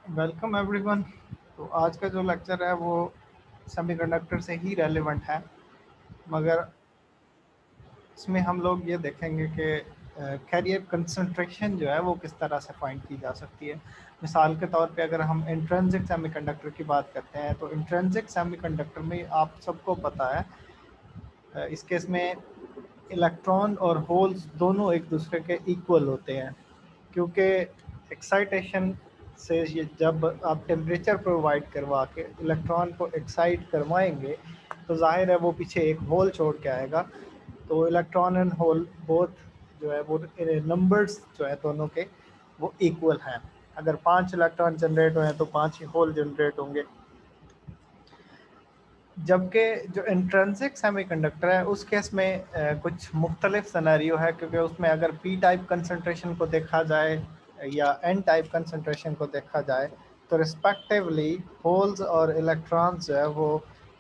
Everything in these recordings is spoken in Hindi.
Welcome everyone. तो आज का जो लेक्चर है वो सेमीकंडक्टर से ही रेलेवेंट है, मगर इसमें हम लोग ये देखेंगे कि कैरियर कंसंट्रेशन जो है वो किस तरह से फाइंड की जा सकती है। मिसाल के तौर पे अगर हम इंट्रिंसिक सेमीकंडक्टर की बात करते हैं तो इंट्रिंसिक सेमीकंडक्टर में आप सबको पता है इस केस में इलेक्ट्रॉन और होल्स दोनों एक दूसरे के इक्वल होते हैं, क्योंकि एक्साइटेशन से ये जब आप टेम्परेचर प्रोवाइड करवा के इलेक्ट्रॉन को एक्साइट करवाएंगे तो जाहिर है वो पीछे एक होल छोड़ के आएगा। तो इलेक्ट्रॉन एंड होल बोथ जो है वो नंबर्स जो है दोनों के वो इक्वल हैं। अगर 5 इलेक्ट्रॉन जनरेट हुए हैं तो 5 ही होल जनरेट होंगे। जबकि जो इंट्रिंसिक सेमीकंडक्टर है उस केस में कुछ मुख्तलिफ सिनेरियो है, क्योंकि उसमें अगर पी टाइप कंसंट्रेशन को देखा जाए या एन टाइप कंसंट्रेशन को देखा जाए तो रिस्पेक्टिवली होल्स और इलेक्ट्रॉन्स जो है वो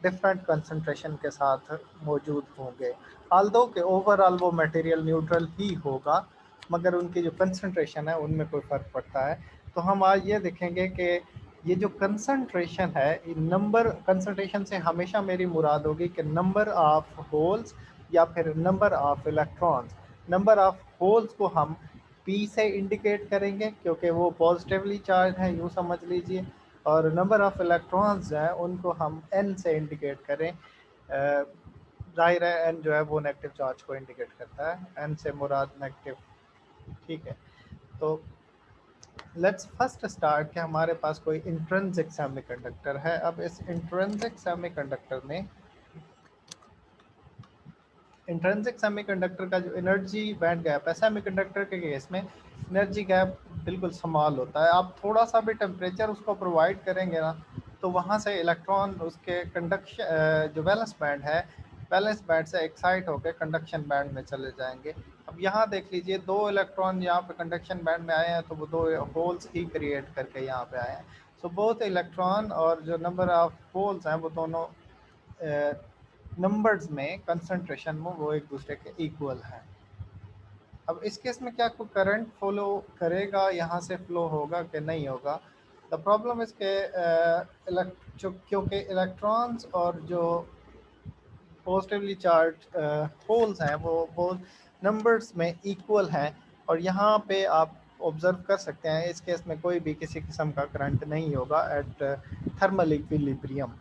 डिफरेंट कंसंट्रेशन के साथ मौजूद होंगे। आल्दो के ओवरऑल वो मटेरियल न्यूट्रल ही होगा, मगर उनकी जो कंसंट्रेशन है उनमें कोई फ़र्क पड़ता है। तो हम आज ये देखेंगे कि ये जो कंसंट्रेशन है, नंबर कंसंट्रेशन से हमेशा मेरी मुराद होगी कि नंबर ऑफ होल्स या फिर number of electrons. Number of holes को हम पी से इंडिकेट करेंगे क्योंकि वो पॉजिटिवली चार्ज है, यूँ समझ लीजिए, और नंबर ऑफ इलेक्ट्रॉन्स हैं उनको हम एन से इंडिकेट करें। जाहिर है एन जो है वो नेगेटिव चार्ज को इंडिकेट करता है, एन से मुराद नेगेटिव। ठीक है, तो लेट्स फर्स्ट स्टार्ट कि हमारे पास कोई इंट्रिंसिक सेमीकंडक्टर है। अब इस इंट्रिंसिक सेमीकंडक्टर में इंट्रिंसिक सेमीकंडक्टर का जो एनर्जी बैंड गैप है, सेमीकंडक्टर के केस में एनर्जी गैप बिल्कुल स्मॉल होता है। आप थोड़ा सा भी टेम्परेचर उसको प्रोवाइड करेंगे ना तो वहाँ से इलेक्ट्रॉन उसके कंडक्शन जो वैलेंस बैंड है, वैलेंस बैंड से एक्साइट होकर कंडक्शन बैंड में चले जाएंगे। अब यहाँ देख लीजिए, दो इलेक्ट्रॉन यहाँ पे कंडक्शन बैंड में आए हैं तो वो दो होल्स ही क्रिएट करके यहाँ पे आए हैं। सो बोथ इलेक्ट्रॉन और जो नंबर ऑफ होल्स हैं वो दोनों नंबर्स में कंसंट्रेशन में वो एक दूसरे के इक्वल हैं। अब इस केस में क्या कोई करंट फ्लो करेगा, यहाँ से फ्लो होगा कि नहीं होगा? द प्रॉब्लम इसके क्योंकि इलेक्ट्रॉन्स और जो पॉजिटिवली चार्ज होल्स हैं वो नंबर्स में इक्वल हैं, और यहाँ पे आप ऑब्जर्व कर सकते हैं इस केस में कोई भी किसी किस्म का करंट नहीं होगा एट थर्मल इक्विलिब्रियम।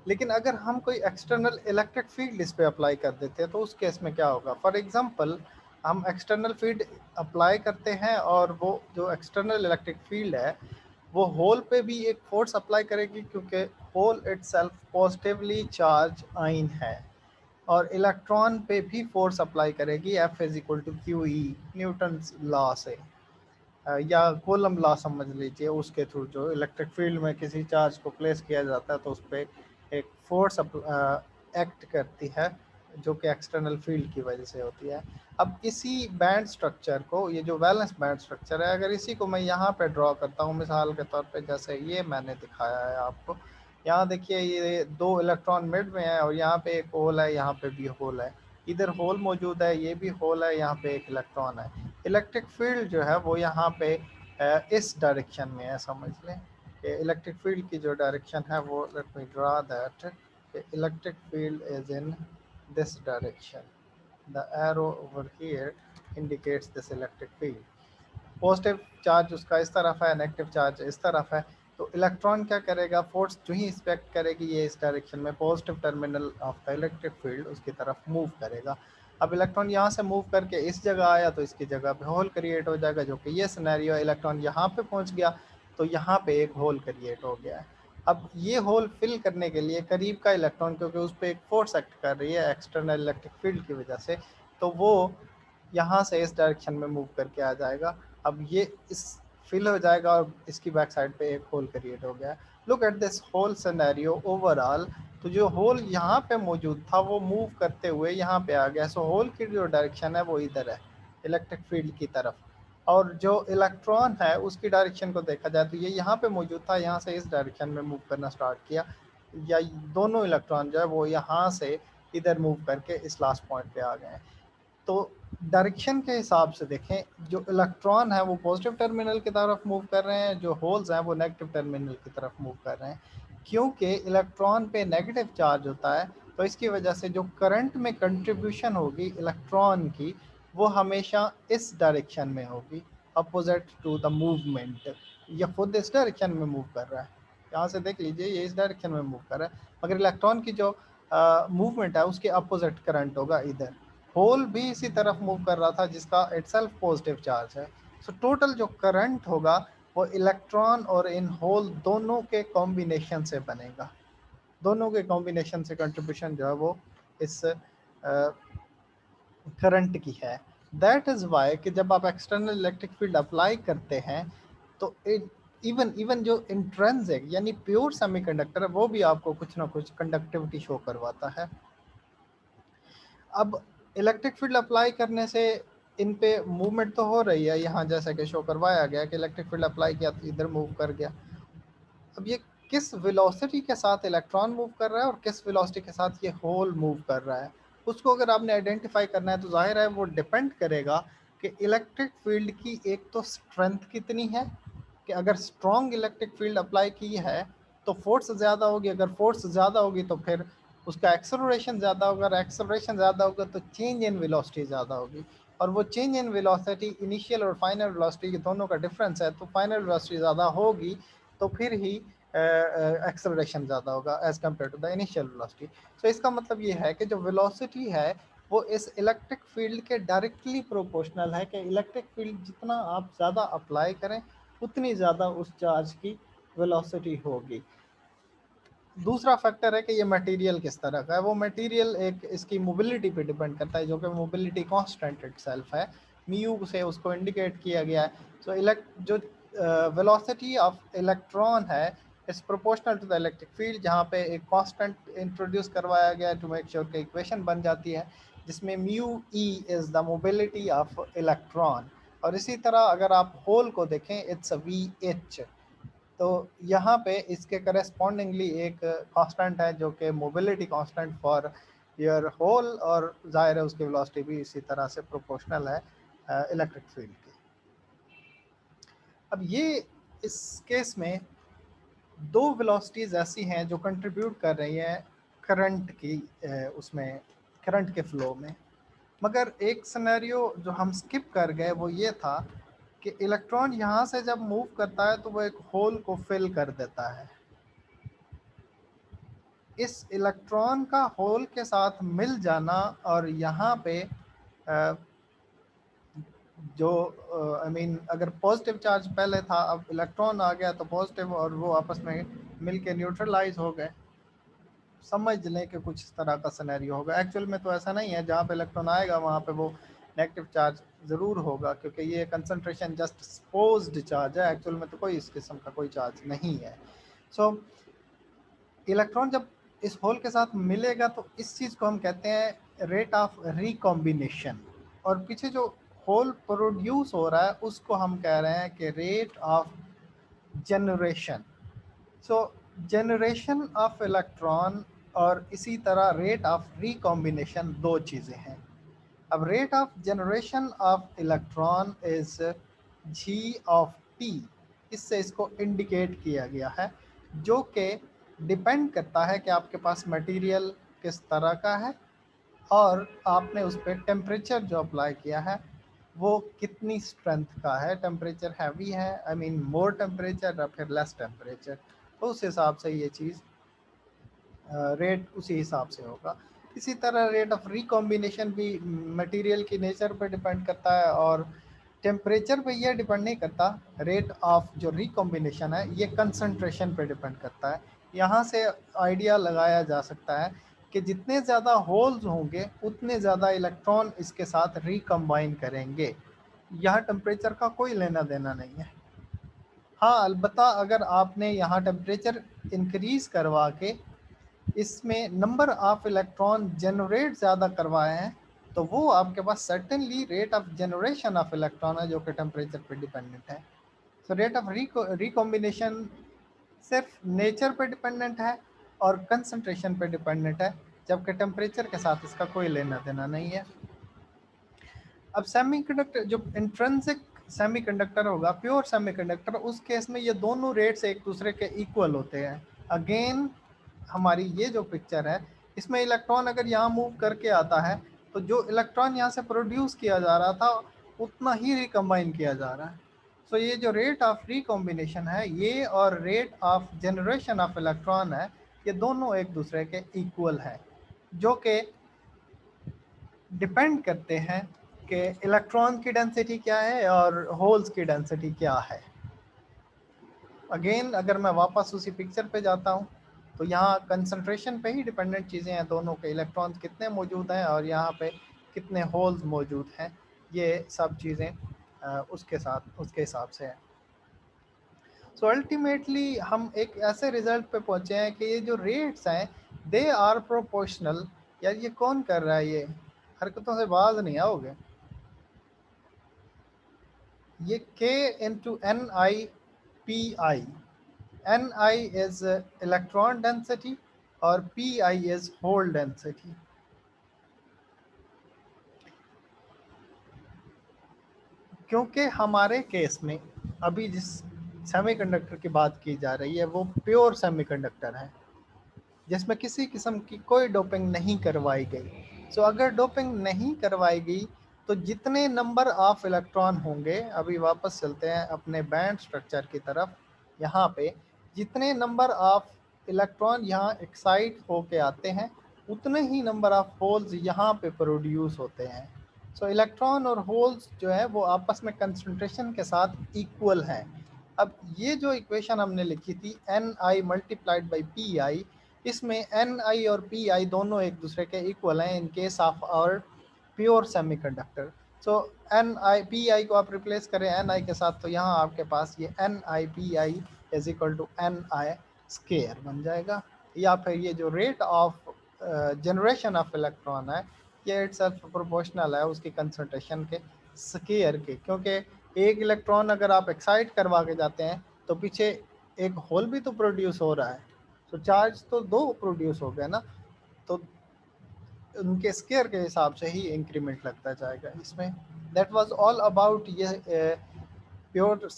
लेकिन अगर हम कोई एक्सटर्नल इलेक्ट्रिक फील्ड इस पे अप्लाई कर देते हैं तो उस केस में क्या होगा? फॉर एग्जांपल, हम एक्सटर्नल फील्ड अप्लाई करते हैं और वो जो एक्सटर्नल इलेक्ट्रिक फील्ड है वो होल पे भी एक फोर्स अप्लाई करेगी, क्योंकि होल इटसेल्फ पॉजिटिवली चार्ज आइन है, और इलेक्ट्रॉन पे भी फोर्स अप्लाई करेगी F is equal to Q E, Newton law से या कोलम लॉ समझ लीजिए। उसके थ्रू जो इलेक्ट्रिक फील्ड में किसी चार्ज को प्लेस किया जाता है तो उस पर एक फोर्स एक्ट करती है जो कि एक्सटर्नल फील्ड की वजह से होती है। अब इसी बैंड स्ट्रक्चर को, ये जो वैलेंस बैंड स्ट्रक्चर है, अगर इसी को मैं यहाँ पे ड्रॉ करता हूँ मिसाल के तौर पे, जैसे ये मैंने दिखाया है आपको। यहाँ देखिए, ये दो इलेक्ट्रॉन मिड में है और यहाँ पे एक होल है, यहाँ पे भी होल है, इधर होल मौजूद है, ये भी होल है, यहाँ पे एक इलेक्ट्रॉन है। इलेक्ट्रिक फील्ड जो है वो यहाँ पे इस डायरेक्शन में है, समझ लें कि इलेक्ट्रिक फील्ड की जो डायरेक्शन है वो, let me draw that, electric field is in this direction, the arrow over here indicates this electric field. Positive charge उसका इस तरफ है, नेगेटिव चार्ज इस तरफ है। तो इलेक्ट्रॉन क्या करेगा? फोर्स जो ही इंस्पेक्ट करेगी ये इस डायरेक्शन में, positive terminal of the electric field उसकी तरफ मूव करेगा। अब इलेक्ट्रॉन यहाँ से मूव करके इस जगह आया तो इसकी जगह पे होल क्रिएट हो जाएगा, जो कि ये सिनेरियो है। इलेक्ट्रॉन यहाँ पे पहुँच गया तो यहाँ पे एक होल क्रिएट हो गया है। अब ये होल फिल करने के लिए करीब का इलेक्ट्रॉन, क्योंकि उस पर एक फोर्स एक्ट कर रही है एक्सटर्नल इलेक्ट्रिक फील्ड की वजह से, तो वो यहाँ से इस डायरेक्शन में मूव करके आ जाएगा। अब ये इस फिल हो जाएगा और इसकी बैक साइड पे एक होल क्रिएट हो गया। Look at this hole scenario overall. तो जो होल यहाँ पे मौजूद था वो मूव करते हुए यहाँ पे आ गया। सो होल की जो डायरेक्शन है वो इधर है, इलेक्ट्रिक फील्ड की तरफ, और जो इलेक्ट्रॉन है उसकी डायरेक्शन को देखा जाए तो ये यहाँ पे मौजूद था, यहाँ से इस डायरेक्शन में मूव करना स्टार्ट किया, या दोनों इलेक्ट्रॉन जो है वो यहाँ से इधर मूव करके इस लास्ट पॉइंट पे आ गए। तो डायरेक्शन के हिसाब से देखें, जो इलेक्ट्रॉन है वो पॉजिटिव टर्मिनल की तरफ मूव कर रहे हैं, जो होल्स हैं वो नेगेटिव टर्मिनल की तरफ मूव कर रहे हैं। क्योंकि इलेक्ट्रॉन पे नेगेटिव चार्ज होता है, तो इसकी वजह से जो करंट में कंट्रीब्यूशन होगी इलेक्ट्रॉन की, वो हमेशा इस डायरेक्शन में होगी, अपोजिट टू द मूवमेंट। ये खुद इस डायरेक्शन में मूव कर रहा है, यहाँ से देख लीजिए ये इस डायरेक्शन में मूव कर रहा है, मगर इलेक्ट्रॉन की जो मूवमेंट है उसके अपोजिट करंट होगा इधर। होल भी इसी तरफ मूव कर रहा था जिसका इटसेल्फ पॉजिटिव चार्ज है। सो टोटल जो करंट होगा वो इलेक्ट्रॉन और इन होल दोनों के कॉम्बिनेशन से बनेगा, दोनों के कॉम्बिनेशन से कंट्रीब्यूशन जो है वो इस करंट की है। दैट इज़ वाई कि जब आप एक्सटर्नल इलेक्ट्रिक फील्ड अप्लाई करते हैं तो इवन इवन जो इंट्रिंसिक यानी प्योर सेमीकंडक्टर है वो भी आपको कुछ ना कुछ कंडक्टिविटी शो करवाता है। अब इलेक्ट्रिक फील्ड अप्लाई करने से इन पे मूवमेंट तो हो रही है, यहाँ जैसा कि शो करवाया गया कि इलेक्ट्रिक फील्ड अप्लाई किया तो इधर मूव कर गया। अब ये किस वेलोसिटी के साथ इलेक्ट्रॉन मूव कर रहा है और किस वेलोसिटी के साथ ये होल मूव कर रहा है, उसको अगर आपने आइडेंटिफाई करना है तो जाहिर है वो डिपेंड करेगा कि इलेक्ट्रिक फील्ड की एक तो स्ट्रेंथ कितनी है, कि अगर स्ट्रॉन्ग इलेक्ट्रिक फील्ड अप्लाई की है तो फोर्स ज़्यादा होगी, अगर फोर्स ज़्यादा होगी तो फिर उसका एक्सेलरेशन ज़्यादा होगा, अगर एक्सेलरेशन ज़्यादा होगा तो चेंज इन वेलोसिटी ज़्यादा होगी, और वो चेंज इन वेलोसिटी इनिशियल और फाइनल वेलोसिटी के दोनों का डिफरेंस है, तो फाइनल वेलोसिटी ज़्यादा होगी तो फिर ही एक्सेलरेशन ज़्यादा होगा as compared to the initial velocity. So इसका मतलब ये है कि जो वेलोसिटी है वो इस इलेक्ट्रिक फील्ड के डायरेक्टली प्रोपोर्शनल है, कि इलेक्ट्रिक फील्ड जितना आप ज़्यादा अप्लाई करें उतनी ज़्यादा उस चार्ज की वेलोसिटी होगी। दूसरा फैक्टर है कि ये मटेरियल किस तरह का है, वो मटेरियल एक इसकी मोबिलिटी पे डिपेंड करता है, जो कि मोबिलिटी कांस्टेंट इटसेल्फ है, म्यू से उसको इंडिकेट किया गया है। सो जो वेलोसिटी ऑफ इलेक्ट्रॉन है is proportional to the electric field, जहाँ पे एक कांस्टेंट इंट्रोड्यूस करवाया गया है टू मेक श्योर कि इक्वेशन बन जाती है जिसमें mu E is the mobility of electron. और इसी तरह अगर आप होल को देखें इट्स वी एच, तो यहाँ पे इसके करेस्पॉन्डिंगली एक कांस्टेंट है जो कि mobility constant for your hole, और जाहिर है उसकी वेलोसिटी भी इसी तरह से प्रोपोर्शनल है इलेक्ट्रिक फील्ड की। अब ये इस केस में दो वेलोसिटीज ऐसी हैं जो कंट्रीब्यूट कर रही हैं करंट की उसमें करंट के फ्लो में, मगर एक सिनेरियो जो हम स्किप कर गए वो ये था कि इलेक्ट्रॉन यहाँ से जब मूव करता है तो वो एक होल को फिल कर देता है। इस इलेक्ट्रॉन का होल के साथ मिल जाना और यहाँ पे जो आई मीन अगर पॉजिटिव चार्ज पहले था अब इलेक्ट्रॉन आ गया तो पॉजिटिव, और वो आपस में मिल के न्यूट्रलाइज हो गए, समझ लें कि कुछ इस तरह का सिनेरियो होगा। एक्चुअल में तो ऐसा नहीं है, जहाँ पे इलेक्ट्रॉन आएगा वहाँ पे वो नेगेटिव चार्ज ज़रूर होगा, क्योंकि ये कंसंट्रेशन जस्ट सपोज्ड चार्ज है, एक्चुअल में तो कोई इस किस्म का कोई चार्ज नहीं है। सो इलेक्ट्रॉन जब इस होल के साथ मिलेगा तो इस चीज़ को हम कहते हैं रेट ऑफ रिकॉम्बिनेशन, और पीछे जो होल प्रोड्यूस हो रहा है उसको हम कह रहे हैं कि rate of generation. So generation of electron और इसी तरह रेट ऑफ रिकॉम्बिनेशन दो चीज़ें हैं। अब rate of generation of electron is G of T, इससे इसको इंडिकेट किया गया है, जो कि डिपेंड करता है कि आपके पास मटेरियल किस तरह का है और आपने उस पर टेम्परेचर जो अप्लाई किया है वो कितनी स्ट्रेंथ का है, टेम्परेचर हैवी है आई मीन मोर टेम्परेचर या फिर लेस टेम्परेचर, तो उस हिसाब से ये चीज़ रेट उसी हिसाब से होगा। इसी तरह रेट ऑफ रिकॉम्बिनेशन भी मटेरियल की नेचर पर डिपेंड करता है और टेम्परेचर पे यह डिपेंड नहीं करता। रेट ऑफ जो रिकॉम्बिनेशन है ये कंसंट्रेशन पे डिपेंड करता है। यहाँ से आइडिया लगाया जा सकता है कि जितने ज़्यादा होल्स होंगे उतने ज़्यादा इलेक्ट्रॉन इसके साथ रिकम्बाइन करेंगे। यहाँ टेम्परेचर का कोई लेना देना नहीं है। हाँ अलबत्ता अगर आपने यहाँ टेम्परेचर इंक्रीज़ करवा के इसमें नंबर ऑफ इलेक्ट्रॉन जनरेट ज़्यादा करवाए हैं तो वो आपके पास certainly rate of generation of electron है जो कि टेम्परेचर पे डिपेंडेंट है। सो रेट ऑफ रिकॉम्बिनेशन सिर्फ नेचर पे डिपेंडेंट है और कंसंट्रेशन पे डिपेंडेंट है, जबकि टेम्परेचर के साथ इसका कोई लेना देना नहीं है। अब सेमीकंडक्टर जो इंट्रिंसिक सेमीकंडक्टर होगा, प्योर सेमीकंडक्टर, उस केस में ये दोनों रेट्स एक दूसरे के इक्वल होते हैं। अगेन हमारी ये जो पिक्चर है, इसमें इलेक्ट्रॉन अगर यहाँ मूव करके आता है तो जो इलेक्ट्रॉन यहाँ से प्रोड्यूस किया जा रहा था उतना ही रिकम्बाइन किया जा रहा है। सो ये जो रेट ऑफ रिकॉम्बिनेशन है ये और rate of generation of electron है, ये दोनों एक दूसरे के इक्वल है, जो कि डिपेंड करते हैं कि इलेक्ट्रॉन की डेंसिटी क्या है और होल्स की डेंसिटी क्या है। अगेन अगर मैं वापस उसी पिक्चर पे जाता हूँ तो यहाँ कंसंट्रेशन पे ही डिपेंडेंट चीज़ें हैं, दोनों के इलेक्ट्रॉन्स कितने मौजूद हैं और यहाँ पे कितने होल्स मौजूद हैं, ये सब चीज़ें उसके हिसाब से है। सो अल्टीमेटली हम एक ऐसे रिजल्ट पे पहुँचे हैं कि ये जो रेट्स हैं दे आर प्रोपोर्शनल। यार ये कौन कर रहा है, ये हरकतों से बाज नहीं आओगे। ये K into N I P I, N I is electron density और P I is hole density. क्योंकि हमारे केस में अभी जिस सेमीकंडक्टर की बात की जा रही है वो प्योर सेमीकंडक्टर है जिसमें किसी किस्म की कोई डोपिंग नहीं करवाई गई। सो अगर डोपिंग नहीं करवाई गई तो जितने नंबर ऑफ इलेक्ट्रॉन होंगे, अभी वापस चलते हैं अपने बैंड स्ट्रक्चर की तरफ, यहाँ पे जितने नंबर ऑफ इलेक्ट्रॉन यहाँ एक्साइट होके आते हैं उतने ही नंबर ऑफ होल्स यहाँ पे प्रोड्यूस होते हैं। सो इलेक्ट्रॉन और होल्स जो है वो आपस में कंसंट्रेशन के साथ इक्वल हैं। अब ये जो इक्वेशन हमने लिखी थी N I multiplied by P I, इसमें एन आई और पी आई दोनों एक दूसरे के इक्वल हैं in case of our pure semiconductor. So N I P I को आप रिप्लेस करें एन आई के साथ तो यहाँ आपके पास ये N I P I is equal to N I square बन जाएगा। या फिर ये जो rate of generation of electron है ये इटसेल्फ प्रोपोर्शनल है उसकी कंसंट्रेशन के स्केयर के, क्योंकि एक इलेक्ट्रॉन अगर आप एक्साइट करवा के जाते हैं तो पीछे एक होल भी तो प्रोड्यूस हो रहा है, तो चार्ज तो दो प्रोड्यूस हो गया ना, तो उनके स्केयर के हिसाब से ही इंक्रीमेंट लगता जाएगा इसमें। दैट वाज ऑल अबाउट ये प्योर